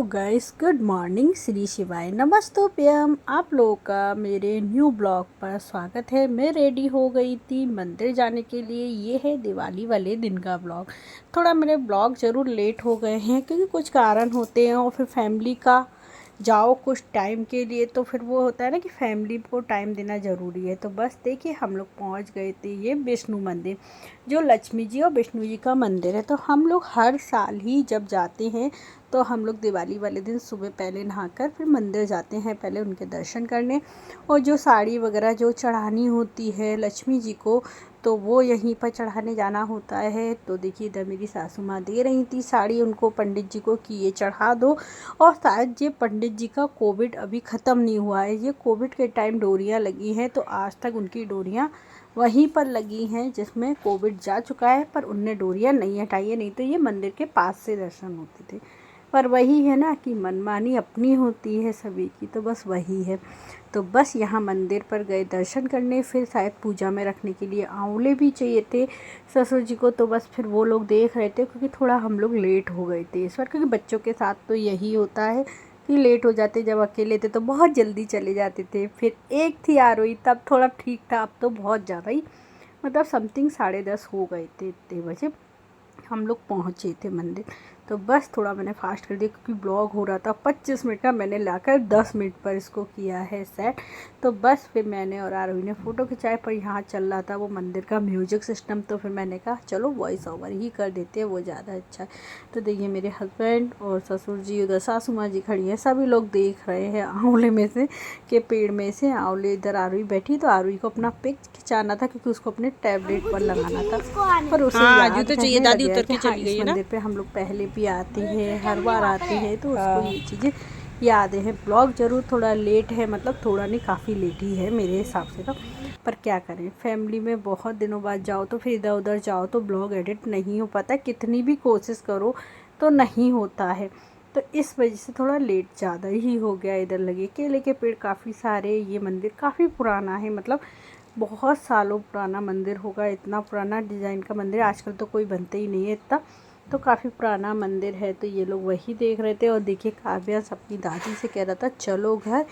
Guys, good morning, Shri शिवाय नमस्तोप्यम। आप लोगों का मेरे न्यू ब्लॉग पर स्वागत है। मैं रेडी हो गई थी मंदिर जाने के लिए। ये है दिवाली वाले दिन का ब्लॉग। थोड़ा मेरे ब्लॉग ज़रूर लेट हो गए हैं क्योंकि कुछ कारण होते हैं और फिर फैमिली का जाओ कुछ टाइम के लिए तो फिर वो होता है ना कि फैमिली को टाइम देना ज़रूरी है। तो बस देखिए हम लोग पहुंच गए थे ये विष्णु मंदिर, जो लक्ष्मी जी और विष्णु जी का मंदिर है। तो हम लोग हर साल ही जब जाते हैं तो हम लोग दिवाली वाले दिन सुबह पहले नहाकर फिर मंदिर जाते हैं, पहले उनके दर्शन करने। और जो साड़ी वगैरह जो चढ़ानी होती है लक्ष्मी जी को तो वो यहीं पर चढ़ाने जाना होता है। तो देखिए इधर मेरी सासू माँ दे रही थी साड़ी उनको, पंडित जी को, कि ये चढ़ा दो। और शायद ये पंडित जी का कोविड अभी ख़त्म नहीं हुआ है। ये कोविड के टाइम डोरियाँ लगी हैं तो आज तक उनकी डोरियाँ वहीं पर लगी हैं जिसमें कोविड जा चुका है, पर उनने डोरियाँ नहीं हटाई है, नहीं तो ये मंदिर के पास से दर्शन होते थे। पर वही है ना कि मनमानी अपनी होती है सभी की, तो बस वही है। तो बस यहाँ मंदिर पर गए दर्शन करने, फिर शायद पूजा में रखने के लिए आंवले भी चाहिए थे ससुर जी को। तो बस फिर वो लोग देख रहे थे क्योंकि थोड़ा हम लोग लेट हो गए थे इस बार, क्योंकि बच्चों के साथ तो यही होता है कि लेट हो जाते। जब अकेले थे तो बहुत जल्दी चले जाते थे। फिर एक थी आरोही, तब थोड़ा ठीक था, अब तो बहुत ज़्यादा ही, मतलब समथिंग 10:30 हो गए थे, इतने बजे हम लोग पहुँचे थे मंदिर। तो बस थोड़ा मैंने फास्ट कर दिया क्योंकि ब्लॉग हो रहा था 25 मिनट का, मैंने लाकर 10 मिनट पर इसको किया है सेट। तो बस फिर मैंने और आरोही ने फ़ोटो खिंचाए, पर यहाँ चल रहा था वो मंदिर का म्यूजिक सिस्टम, तो फिर मैंने कहा चलो वॉइस ओवर ही कर देते हैं, वो ज़्यादा अच्छा है। तो देखिए मेरे हस्बैंड और ससुर जी, उधर सासू माँ जी खड़ी हैं, सभी लोग देख रहे हैं आंवले में से के पेड़ में से आंवले। इधर आरोही बैठी तो आरोही को अपना पिक खिंचाना था क्योंकि उसको अपने टैबलेट पर लगाना था, पर उसे याद करने लग गया कि हाँ इस मंदिर पे हम लोग पहले भी आते हैं, हर बार आते हैं, तो उसको ये चीज़ें याद है। ब्लॉग ज़रूर थोड़ा लेट है, मतलब थोड़ा नहीं काफ़ी लेट ही है मेरे हिसाब से तो, पर क्या करें, फैमिली में बहुत दिनों बाद जाओ तो फिर इधर उधर जाओ तो ब्लॉग एडिट नहीं हो पाता, कितनी भी कोशिश करो तो नहीं होता है। तो इस वजह से थोड़ा लेट ज़्यादा ही हो गया। इधर लगे केले के पेड़ काफ़ी सारे। ये मंदिर काफ़ी पुराना है, मतलब बहुत सालों पुराना मंदिर होगा, इतना पुराना डिज़ाइन का मंदिर आजकल तो कोई बनते ही नहीं है इतना, तो काफ़ी पुराना मंदिर है। तो ये लोग वही देख रहे थे। और देखिए काव्यांश अपनी दादी से कह रहा था चलो घर,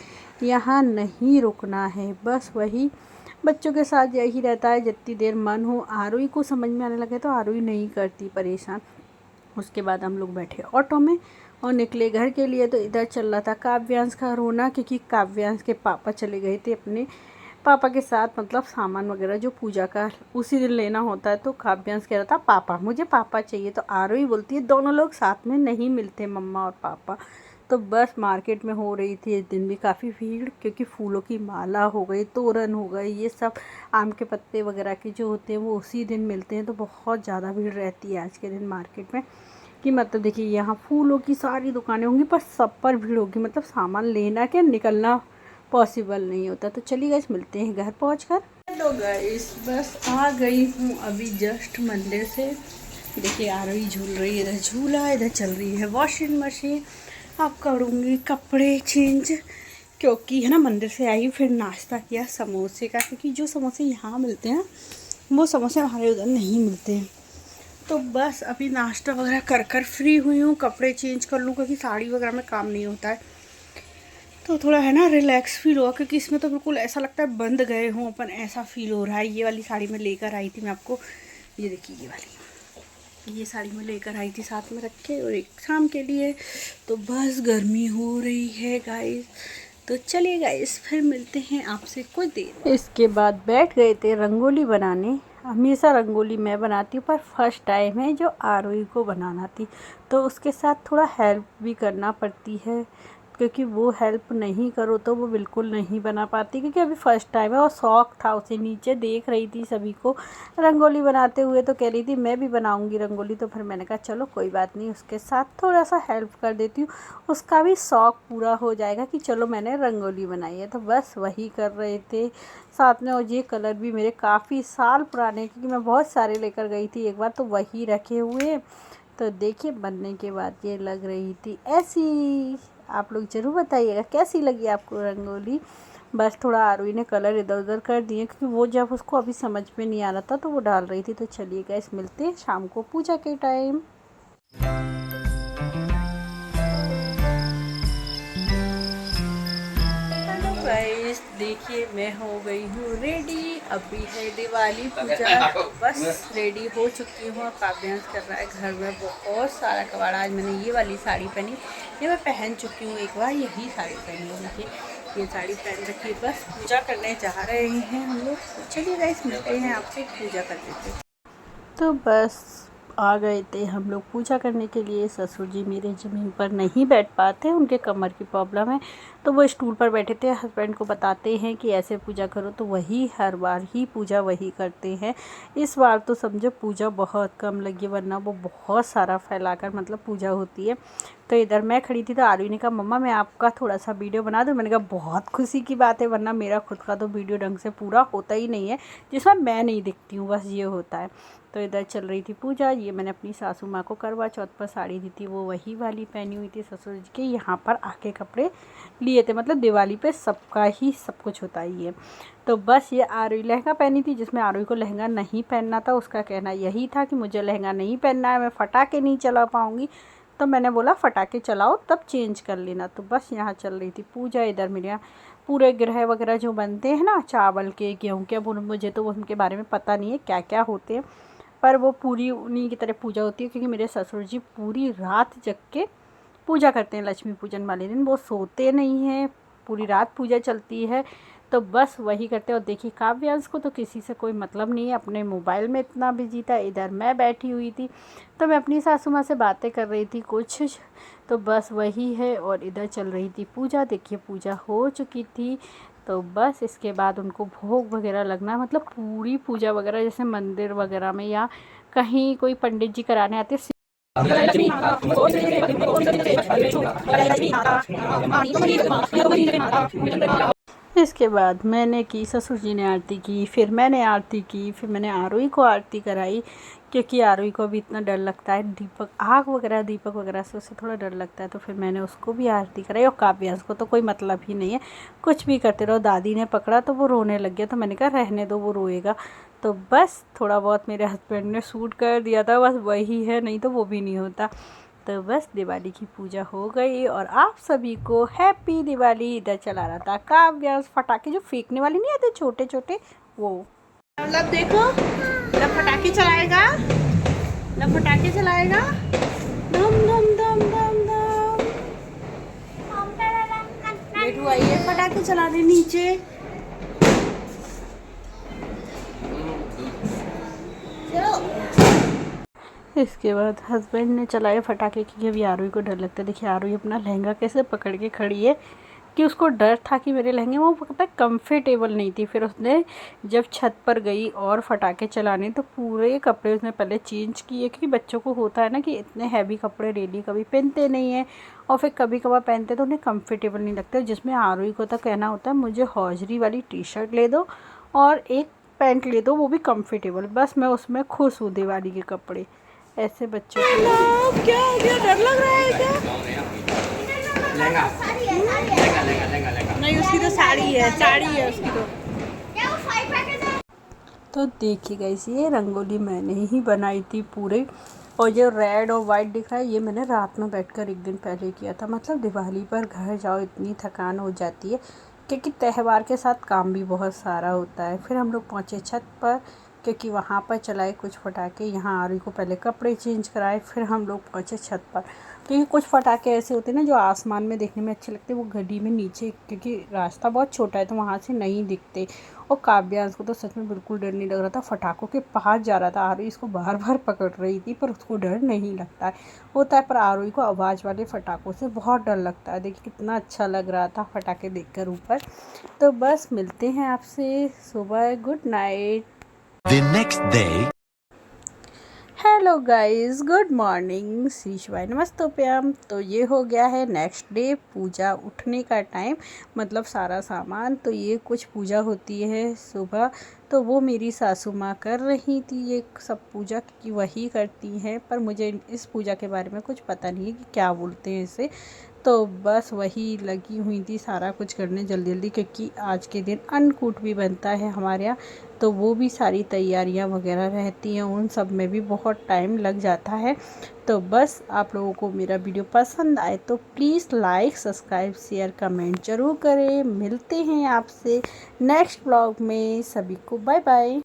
यहाँ नहीं रुकना है। बस वही बच्चों के साथ यही रहता है, जितनी देर मन हो। आरोही को समझ में आने लगे तो आरोही नहीं करती परेशान। उसके बाद हम लोग बैठे ऑटो में और निकले घर के लिए। तो इधर चल रहा था काव्यांश का रोना, क्योंकि काव्यांश के पापा चले गए थे अपने पापा के साथ, मतलब सामान वगैरह जो पूजा का उसी दिन लेना होता है। तो काव्यांश कह रहा था पापा, मुझे पापा चाहिए। तो आरोही बोलती है दोनों लोग साथ में नहीं मिलते, मम्मा और पापा। तो बस मार्केट में हो रही थी इस दिन भी काफ़ी भीड़, क्योंकि फूलों की माला हो गई, तोरण हो गई, ये सब आम के पत्ते वगैरह के जो होते हैं वो उसी दिन मिलते हैं। तो बहुत ज़्यादा भीड़ रहती है आज के दिन मार्केट में, कि मतलब देखिए यहाँ फूलों की सारी दुकानें होंगी पर सब पर भीड़ होगी, मतलब सामान लेना के निकलना पॉसिबल नहीं होता। तो चलिए गाइस मिलते हैं घर पहुंचकर। हेलो गाइस, बस आ गई हूँ अभी जस्ट मंदिर से। देखिए आरोही झूल रही है, इधर झूला, इधर चल रही है वॉशिंग मशीन। अब करूँगी कपड़े चेंज, क्योंकि है ना मंदिर से आई फिर नाश्ता किया समोसे का, क्योंकि जो समोसे यहाँ मिलते हैं वो समोसे हमारे उधर नहीं मिलते हैं। तो बस अभी नाश्ता वगैरह कर कर फ्री हुई हूँ, कपड़े चेंज कर लूँ क्योंकि साड़ी वगैरह में काम नहीं होता है। तो थोड़ा है ना रिलैक्स फील हुआ, क्योंकि इसमें तो बिल्कुल ऐसा लगता है बंद गए हों अपन, ऐसा फील हो रहा है। ये वाली साड़ी में लेकर आई थी मैं आपको, ये देखिए ये वाली, ये साड़ी में लेकर आई थी साथ में रख के और एग्ज़ाम के लिए। तो बस गर्मी हो रही है गाइस। तो चलिए गाइस फिर मिलते हैं आपसे कुछ देर। इसके बाद बैठ गए थे रंगोली बनाने। हमेशा रंगोली मैं बनाती हूँ, पर फर्स्ट टाइम है जो आरोही को बनाना थी, तो उसके साथ थोड़ा हेल्प भी करना पड़ती है, क्योंकि वो हेल्प नहीं करो तो वो बिल्कुल नहीं बना पाती, क्योंकि अभी फर्स्ट टाइम है। और शौक़ था उसे, नीचे देख रही थी सभी को रंगोली बनाते हुए तो कह रही थी मैं भी बनाऊंगी रंगोली। तो फिर मैंने कहा चलो कोई बात नहीं, उसके साथ थोड़ा सा हेल्प कर देती हूँ, उसका भी शौक़ पूरा हो जाएगा कि चलो मैंने रंगोली बनाई है। तो बस वही कर रहे थे साथ में। और ये कलर भी मेरे काफ़ी साल पुराने, क्योंकि मैं बहुत सारे लेकर गई थी एक बार, तो वही रखे हुए। तो देखिए बनने के बाद ये लग रही थी ऐसी। आप लोग ज़रूर बताइएगा कैसी लगी आपको रंगोली। बस थोड़ा आरोही ने कलर इधर उधर कर दिए, क्योंकि वो जब उसको अभी समझ में नहीं आ रहा था तो वो डाल रही थी। तो चलिए गाइस मिलते हैं शाम को पूजा के टाइम। देखिए मैं हो गई हूँ रेडी। अभी है दिवाली पूजा, तो बस रेडी हो चुकी हूँ। काव्यांश कर रहा है घर में बहुत सारा कबाड़ा। आज मैंने ये वाली साड़ी पहनी, ये मैं पहन चुकी हूँ एक बार, यही साड़ी पहनी है। देखिए ये साड़ी पहन रखी है। बस पूजा करने जा रहे हैं हम लोग। चलिए गाइस मिलते हैं आपसे, पूजा कर लेते हैं। तो बस आ गए थे हम लोग पूजा करने के लिए। ससुर जी मेरे ज़मीन पर नहीं बैठ पाते, उनके कमर की प्रॉब्लम है, तो वो स्टूल पर बैठे थे। हस्बैंड को बताते हैं कि ऐसे पूजा करो, तो वही हर बार ही पूजा वही करते हैं। इस बार तो समझो पूजा बहुत कम लगी, वरना वो बहुत सारा फैलाकर मतलब पूजा होती है। तो इधर मैं खड़ी थी, तो आरवी ने कहा मम्मा मैं आपका थोड़ा सा वीडियो बना दूँ। मैंने कहा बहुत खुशी की बात है, वरना मेरा खुद का तो वीडियो ढंग से पूरा होता ही नहीं है, जिसमें मैं नहीं दिखती हूँ, बस ये होता है। तो इधर चल रही थी पूजा। ये मैंने अपनी सासू माँ को करवा चौथ पर साड़ी दी थी, वो वही वाली पहनी हुई थी। ससुर जी के यहाँ पर आके कपड़े लिए थे, मतलब दिवाली पे सबका ही सब कुछ होता ही है। तो बस ये आरवी लहंगा पहनी थी, जिसमें आरवी को लहंगा नहीं पहनना था। उसका कहना यही था कि मुझे लहंगा नहीं पहनना है, मैं फटाके नहीं चला पाऊँगी। तो मैंने बोला फटाके चलाओ तब चेंज कर लेना। तो बस यहाँ चल रही थी पूजा। इधर मेरे यहाँ पूरे ग्रह वगैरह जो बनते हैं ना, चावल के गेहूँ के, अब मुझे तो उनके बारे में पता नहीं है क्या क्या होते हैं, पर वो पूरी उन्हीं की तरह पूजा होती है। क्योंकि मेरे ससुर जी पूरी रात जग के पूजा करते हैं। लक्ष्मी पूजन वाले दिन वो सोते नहीं हैं, पूरी रात पूजा चलती है। तो बस वही करते हैं। और देखिए काव्यांश को तो किसी से कोई मतलब नहीं है, अपने मोबाइल में इतना बिजी था। इधर मैं बैठी हुई थी, तो मैं अपनी सासू माँ से बातें कर रही थी कुछ। तो बस वही है। और इधर चल रही थी पूजा। देखिए पूजा हो चुकी थी, तो बस इसके बाद उनको भोग वगैरह लगना, मतलब पूरी पूजा वगैरह जैसे मंदिर वगैरह में या कहीं कोई पंडित जी कराने आते हैं। इसके बाद मैंने की, ससुर जी ने आरती की, फिर मैंने आरती की, फिर मैंने आरोही को आरती कराई। क्योंकि आरोही को भी इतना डर लगता है दीपक, आग वगैरह दीपक वगैरह से उससे थोड़ा डर लगता है। तो फिर मैंने उसको भी आरती कराई। और काव्यांश को तो कोई मतलब ही नहीं है, कुछ भी करते रहो। दादी ने पकड़ा तो वो रोने लग गया, तो मैंने कहा रहने दो, वो रोएगा। तो बस थोड़ा बहुत मेरे हस्बैंड ने सूट कर दिया था, बस वही है, नहीं तो वो भी नहीं होता। तो बस दिवाली की पूजा हो गई और आप सभी को हैप्पी दिवाली। इधर चला रहा था काव्यांश पटाखे जो फेंकने वाले नहीं आते छोटे छोटे, वो मतलब देखो लब पटाखे चलाएगा, लब पटाखे चलाएगा, धम धम धम धम धम। बेटू आइए पटाखे चला दे नीचे। इसके बाद हस्बैंड ने चलाए फटाके, क्योंकि अभी आरुई को डर लगता है। देखिए आरुई अपना लहंगा कैसे पकड़ के खड़ी है, कि उसको डर था कि मेरे लहंगे में वो पता है कंफर्टेबल नहीं थी। फिर उसने जब छत पर गई और फटाके चलाने, तो पूरे कपड़े उसने पहले चेंज किए। क्योंकि बच्चों को होता है ना कि इतने हैवी कपड़े डेली कभी पहनते नहीं हैं, और फिर कभी कभार पहनते तो उन्हें कंफर्टेबल नहीं लगता। जिसमें आरुई को तो कहना होता है मुझे हौजरी वाली टी शर्ट ले दो और एक पैंट ले दो, वो भी कंफर्टेबल। बस मैं उसमें खुश हूँ दिवाली के कपड़े। ऐसे बच्चों को क्या हो गया, डर लग रहा है क्या? नहीं उसकी तो साड़ी है, साड़ी है उसकी तो देखिए गाइस ये रंगोली मैंने ही बनाई थी पूरे। और जो रेड और वाइट दिख रहा है ये मैंने रात में बैठकर एक दिन पहले किया था। मतलब दिवाली पर घर जाओ इतनी थकान हो जाती है, क्योंकि त्यौहार के साथ काम भी बहुत सारा होता है। फिर हम लोग पहुँचे छत पर, क्योंकि वहाँ पर चलाए कुछ पटाखे। यहाँ आरुई को पहले कपड़े चेंज कराए, फिर हम लोग पहुँचे छत पर। क्योंकि कुछ पटाखे ऐसे होते हैं ना जो आसमान में देखने में अच्छे लगते हैं, वो गड्डी में नीचे, क्योंकि रास्ता बहुत छोटा है तो वहाँ से नहीं दिखते। और काव्यांश को तो सच में बिल्कुल डर नहीं लग रहा था, फटाकों के पास जा रहा था। आरुई इसको बार बार पकड़ रही थी, पर उसको डर नहीं लगता है, होता है। पर आरुई को आवाज़ वाले फटाकों से बहुत डर लगता है। देखिए कितना अच्छा लग रहा था फटाके देखकर ऊपर। तो बस मिलते हैं आपसे सुबह। Good night. The next day. Hello guys, good morning, Shri शिवाय नमस्तोप्यम। तो ये हो गया है नेक्स्ट डे, पूजा उठने का टाइम, मतलब सारा सामान। तो ये कुछ पूजा होती है सुबह, तो वो मेरी सासू माँ कर रही थी ये सब पूजा, की वही करती हैं। पर मुझे इस पूजा के बारे में कुछ पता नहीं है कि क्या बोलते हैं इसे। तो बस वही लगी हुई थी सारा कुछ करने जल्दी जल्दी, क्योंकि आज के दिन अन्नकूट भी बनता है हमारे यहाँ, तो वो भी सारी तैयारियां वगैरह रहती हैं, उन सब में भी बहुत टाइम लग जाता है। तो बस आप लोगों को मेरा वीडियो पसंद आए तो please like, subscribe, share, comment ज़रूर करें। मिलते हैं आपसे नेक्स्ट ब्लॉग में। सभी को बाय बाय।